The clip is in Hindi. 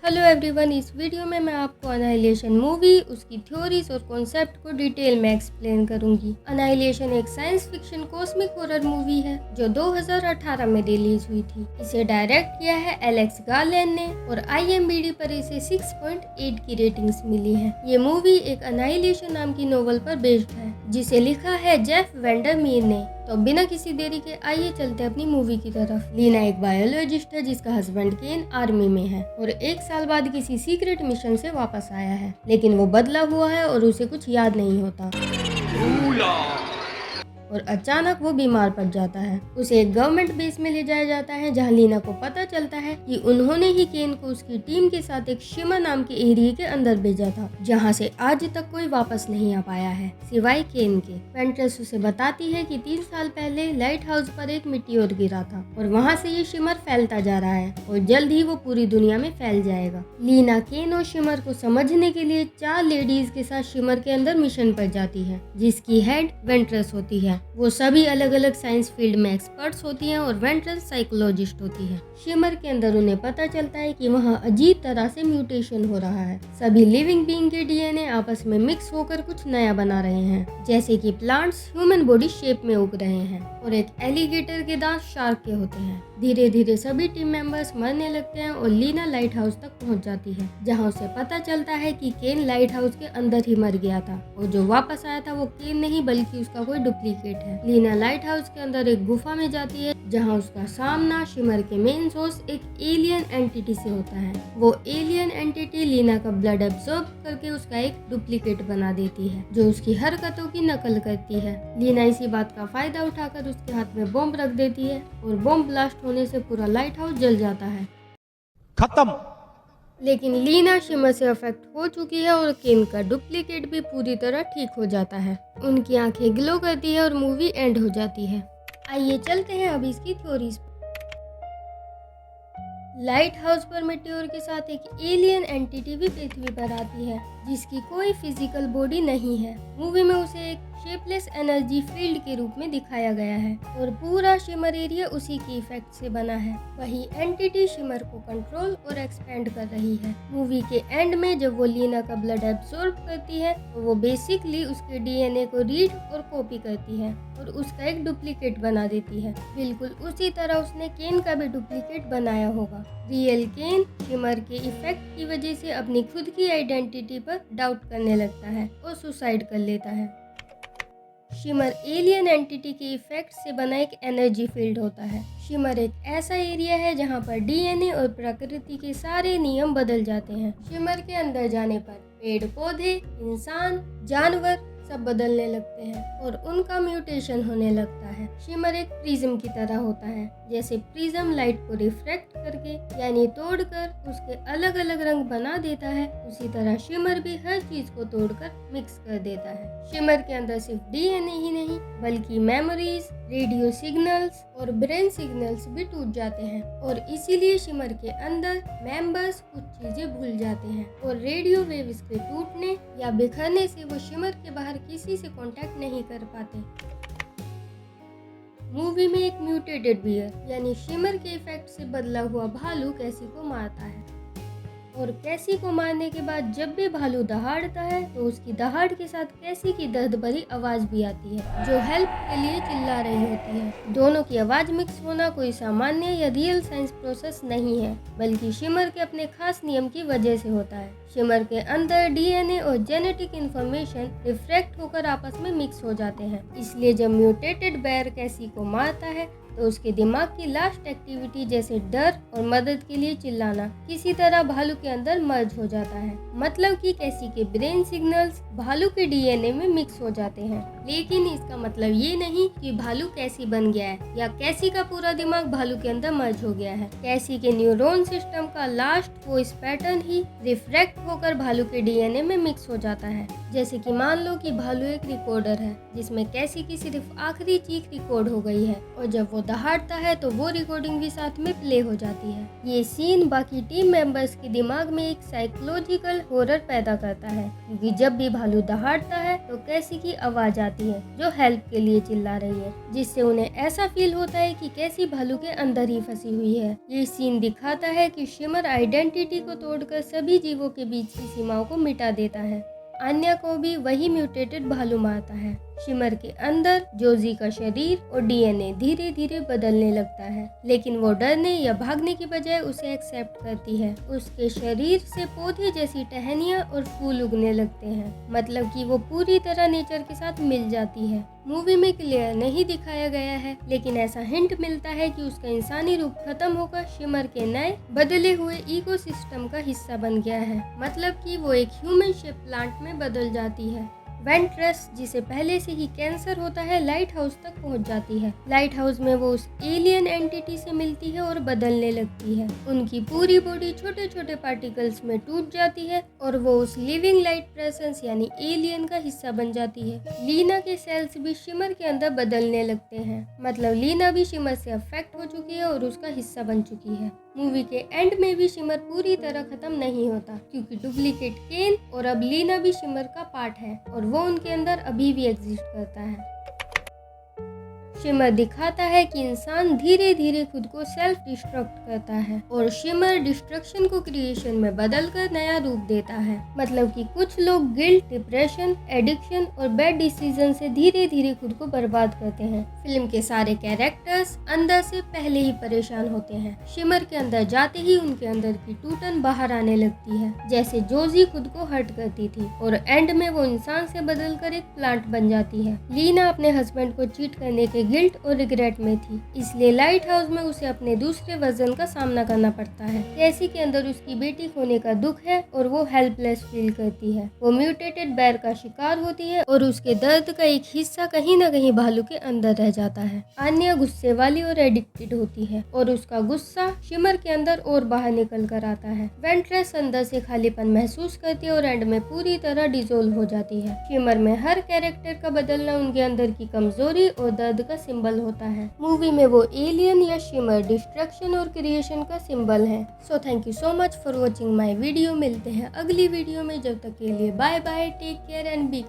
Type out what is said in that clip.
हेलो एवरीवन, इस वीडियो में मैं आपको अनाइलेशन मूवी, उसकी थ्योरीज और कॉन्सेप्ट को डिटेल में एक्सप्लेन करूंगी। अनाइलेशन एक science fiction cosmic horror movie है जो 2018 में रिलीज हुई थी। इसे डायरेक्ट किया है एलेक्स गार्लैंड ने और IMDb पर इसे 6.8 की रेटिंग्स मिली है। ये मूवी एक अनाइलेशन नाम की नोवेल पर बेस्ड है जिसे लिखा है जेफ वेंडरमीर ने। तो बिना किसी देरी के आइए चलते अपनी मूवी की तरफ। लीना एक बायोलॉजिस्ट है जिसका हस्बैंड केन आर्मी में है और 1 साल बाद किसी सीक्रेट मिशन से वापस आया है, लेकिन वो बदला हुआ है और उसे कुछ याद नहीं होता और अचानक वो बीमार पड़ जाता है। उसे एक गवर्नमेंट बेस में ले जाया जाता है जहां लीना को पता चलता है कि उन्होंने ही केन को उसकी टीम के साथ एक शिमर नाम के एरिया के अंदर भेजा था जहां से आज तक कोई वापस नहीं आ पाया है सिवाय केन के। वेंट्रेस उसे बताती है कि 3 साल पहले लाइट हाउस पर एक मिट्टियोर गिरा था और वहाँ से ये शिमर फैलता जा रहा है और जल्द ही वो पूरी दुनिया में फैल जाएगा। लीना केन और शिमर को समझने के लिए 4 लेडीज के साथ शिमर के अंदर मिशन पर जाती है जिसकी हेड वेंट्रेस होती है। वो सभी अलग अलग साइंस फील्ड में एक्सपर्ट्स होती हैं और वेंट्रेस साइकोलॉजिस्ट होती है। शिमर के अंदर उन्हें पता चलता है कि वहाँ अजीब तरह से म्यूटेशन हो रहा है। सभी लिविंग बीइंग के DNA आपस में मिक्स होकर कुछ नया बना रहे हैं, जैसे कि प्लांट्स ह्यूमन बॉडी शेप में उग रहे हैं और एक एलिगेटर के दांत शार्क के होते हैं। धीरे धीरे सभी टीम मेंबर्स मरने लगते हैं और लीना लाइट हाउस तक पहुंच जाती है जहां उसे पता चलता है कि केन लाइट हाउस के अंदर ही मर गया था और जो वापस आया था वो केन नहीं बल्कि उसका कोई डुप्लीकेट है। लीना लाइट हाउस के अंदर एक गुफा में जाती है जहां उसका सामना शिमर के मेन सोर्स एक एलियन एंटिटी से होता है। वो एलियन एंटिटी लीना का ब्लड एब्सॉर्ब करके उसका एक डुप्लीकेट बना देती है जो उसकी हरकतों की नकल करती है। लीना इसी बात का फायदा उठाकर उसके हाथ में बॉम्ब रख देती है और बॉम्ब ब्लास्ट होने से पूरा लाइट हाउस जल जाता है। खत्म। लेकिन लीना शिमर से अफेक्ट हो चुकी है और केन का डुप्लीकेट भी पूरी तरह ठीक हो जाता है। उनकी आंखें ग्लो करती है और मूवी एंड हो जाती है। आइए चलते हैं अब इसकी थ्योरीज। लाइट हाउस पर मेटेओर के साथ एक एलियन एंटिटी भी पृथ्वी पर आती है जिसकी कोई फिजिकल बॉडी नहीं है। मूवी में उसे एक शेपलेस एनर्जी फील्ड के रूप में दिखाया गया है और पूरा शिमर एरिया उसी के इफेक्ट से बना है। वही एंटिटी शिमर को कंट्रोल और एक्सपेंड कर रही है। मूवी के एंड में जब वो लीना का ब्लड एब्सॉर्ब करती है तो वो बेसिकली उसके DNA को रीड और कॉपी करती है और उसका एक डुप्लीकेट बना देती है। बिल्कुल उसी तरह उसने केन का भी डुप्लीकेट बनाया होगा। रियल केन शिमर के इफेक्ट की वजह से अपनी खुद की आइडेंटिटी पर डाउट करने लगता है और सुसाइड कर लेता है। शिमर एलियन एंटिटी के इफेक्ट से बना एक एनर्जी फील्ड होता है। शिमर एक ऐसा एरिया है जहां पर DNA और प्रकृति के सारे नियम बदल जाते हैं। शिमर के अंदर जाने पर पेड़ पौधे, इंसान, जानवर सब बदलने लगते हैं और उनका म्यूटेशन होने लगता है। शिमर एक प्रिज्म की तरह होता है। जैसे प्रिज्म लाइट को रिफ्रैक्ट करके यानी तोड़कर उसके अलग अलग रंग बना देता है, उसी तरह शिमर भी हर चीज को तोड़कर मिक्स कर देता है। शिमर के अंदर सिर्फ DNA ही नहीं बल्कि मेमोरीज, रेडियो सिग्नल्स और ब्रेन सिग्नल्स भी टूट जाते हैं और इसीलिए शिमर के अंदर मेंबर्स कुछ चीजें भूल जाते हैं और रेडियो वेव्स के टूटने या बिखरने से वो शिमर के बाहर किसी से कांटेक्ट नहीं कर पाते। मूवी में एक म्यूटेटेड बियर यानी शिमर के इफेक्ट से बदला हुआ भालू कैसी को मारता है और कैसी को मारने के बाद जब भी भालू दहाड़ता है तो उसकी दहाड़ के साथ कैसी की दर्द भरी आवाज भी आती है जो हेल्प के लिए चिल्ला रही होती है। दोनों की आवाज मिक्स होना कोई सामान्य या रियल साइंस प्रोसेस नहीं है बल्कि शिमर के अपने खास नियम की वजह से होता है। शिमर के अंदर DNA और जेनेटिक इंफॉर्मेशन रिफ्रैक्ट होकर आपस में मिक्स हो जाते हैं, इसलिए जब म्यूटेटेड बेयर कैसी को मारता है तो उसके दिमाग की लास्ट एक्टिविटी जैसे डर और मदद के लिए चिल्लाना किसी तरह भालू के अंदर मर्ज हो जाता है। मतलब कि कैसी के ब्रेन सिग्नल्स भालू के DNA में मिक्स हो जाते हैं। लेकिन इसका मतलब ये नहीं कि भालू कैसी बन गया है या कैसी का पूरा दिमाग भालू के अंदर मर्ज हो गया है। कैसी के न्यूरॉन सिस्टम का लास्ट वॉइस पैटर्न ही रिफ्रैक्ट होकर भालू के DNA में मिक्स हो जाता है। जैसे कि मान लो कि भालू एक रिकॉर्डर है जिसमें कैसी की सिर्फ आखिरी चीख रिकॉर्ड हो गई है और जब वो वो दहाड़ता है तो वो रिकॉर्डिंग भी साथ में प्ले हो जाती है। ये सीन बाकी टीम मेंबर्स के दिमाग में एक साइकोलॉजिकल हॉरर पैदा करता है, क्योंकि जब भी भालू दहाड़ता है तो कैसी की आवाज आती है जो हेल्प के लिए चिल्ला रही है, जिससे उन्हें ऐसा फील होता है कि कैसी भालू के अंदर ही फंसी हुई है। ये सीन दिखाता है कि शिमर आइडेंटिटी को तोड़कर सभी जीवों के बीच की सीमाओं को मिटा देता है। आन्या को भी वही म्यूटेटेड भालू मारता है। शिमर के अंदर जोजी का शरीर और डीएनए धीरे धीरे बदलने लगता है, लेकिन वो डरने या भागने की बजाय उसे एक्सेप्ट करती है। उसके शरीर से पौधे जैसी टहनियाँ और फूल उगने लगते हैं, मतलब कि वो पूरी तरह नेचर के साथ मिल जाती है। मूवी में क्लियर नहीं दिखाया गया है, लेकिन ऐसा हिंट मिलता है कि उसका इंसानी रूप खत्म होकर शिमर के नए बदले हुए इकोसिस्टम का हिस्सा बन गया है, मतलब कि वो एक ह्यूमन शेप प्लांट में बदल जाती है। वेंट्रेस, जिसे पहले से ही कैंसर होता है, लाइट हाउस तक पहुंच जाती है। लाइट हाउस में वो उस एलियन एंटिटी से मिलती है और बदलने लगती है। उनकी पूरी बॉडी छोटे छोटे पार्टिकल्स में टूट जाती है और वो उस लिविंग लाइट प्रेजेंस यानी एलियन का हिस्सा बन जाती है। लीना के सेल्स भी शिमर के अंदर बदलने लगते हैं, मतलब लीना भी शिमर से अफेक्ट हो चुकी है और उसका हिस्सा बन चुकी है। मूवी के एंड में भी शिमर पूरी तरह खत्म नहीं होता, क्योंकि डुप्लीकेट केन और अब लीना भी शिमर का पार्ट है और वो उनके अंदर अभी भी एग्जिस्ट करता है। शिमर दिखाता है कि इंसान धीरे धीरे खुद को सेल्फ डिस्ट्रक्ट करता है और शिमर डिस्ट्रक्शन को क्रिएशन में बदलकर नया रूप देता है, मतलब कि कुछ लोग गिल्ट, डिप्रेशन, एडिक्शन और बैड डिसीजन से धीरे धीरे खुद को बर्बाद करते हैं। फिल्म के सारे कैरेक्टर्स अंदर से पहले ही परेशान होते हैं। शिमर के अंदर जाते ही उनके अंदर की टूटन बाहर आने लगती है, जैसे जोजी खुद को हर्ट करती थी और एंड में वो इंसान से बदलकर एक प्लांट बन जाती है। लीना अपने हस्बैंड को चीट करने के गिल्ट और रिग्रेट में थी, इसलिए लाइट हाउस में उसे अपने दूसरे वर्जन का सामना करना पड़ता है। कैसी के अंदर उसकी बेटी खोने का दुख है और वो हेल्पलेस फील करती है। वो म्यूटेटेड बेर का शिकार होती है और उसके दर्द का एक हिस्सा कहीं न कहीं भालू के अंदर रह जाता है। आन्या गुस्से वाली और एडिक्टेड होती है और उसका गुस्सा शिमर के अंदर और बाहर निकल कर आता है। वेंट्रेस अंदर से खालीपन महसूस करती है और एंड में पूरी तरह डिसॉल्व हो जाती है। शिमर में हर कैरेक्टर का बदलना उनके अंदर की कमजोरी और दर्द का सिंबल होता है। मूवी में वो एलियन या शिमर डिस्ट्रक्शन और क्रिएशन का सिंबल है। So thank you so much for watching my video. मिलते हैं अगली वीडियो में, जब तक के लिए bye bye, take care and B